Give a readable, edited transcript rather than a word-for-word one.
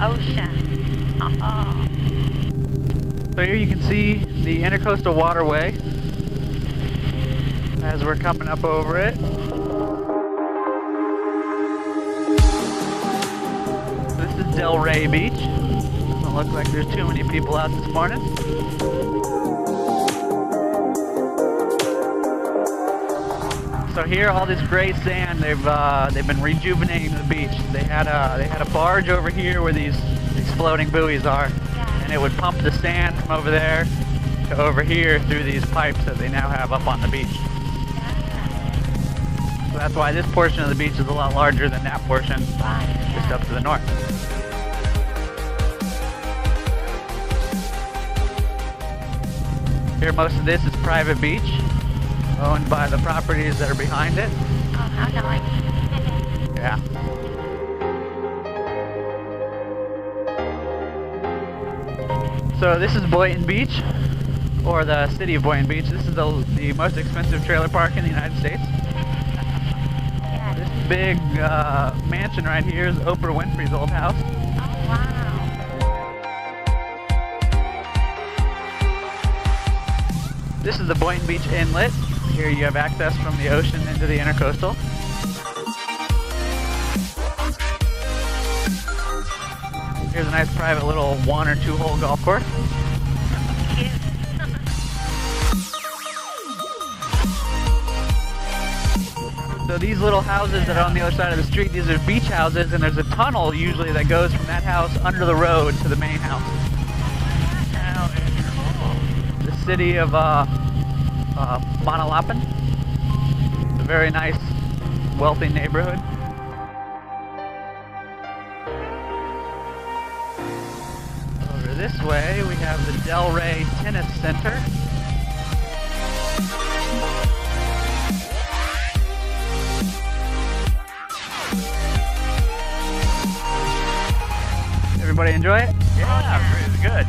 ocean. Oh. So here you can see the intercoastal waterway as we're coming up over it. This is Delray Beach. Doesn't look like there's too many people out this morning. So here, all this gray sand, they've been rejuvenating the beach. They had a barge over here where these floating buoys are, and it would pump the sand from over there to over here through these pipes that they now have up on the beach. So that's why this portion of the beach is a lot larger than that portion just up to the north. Here, most of this is private beach, owned by the properties that are behind it. Oh, how nice. Yeah. So this is Boynton Beach, or the city of Boynton Beach. This is the most expensive trailer park in the United States. This big mansion right here is Oprah Winfrey's old house. Oh, wow. This is the Boynton Beach Inlet. Here you have access from the ocean into the intercoastal. Here's a nice private little 1 or 2 hole golf course. Cute. So these little houses that are on the other side of the street, these are beach houses, and there's a tunnel usually that goes from that house under the road to the main house. The city of Manalapan. It's a very nice, wealthy neighborhood. Over this way, we have the Delray Tennis Center. Everybody enjoy it? Yeah, really good.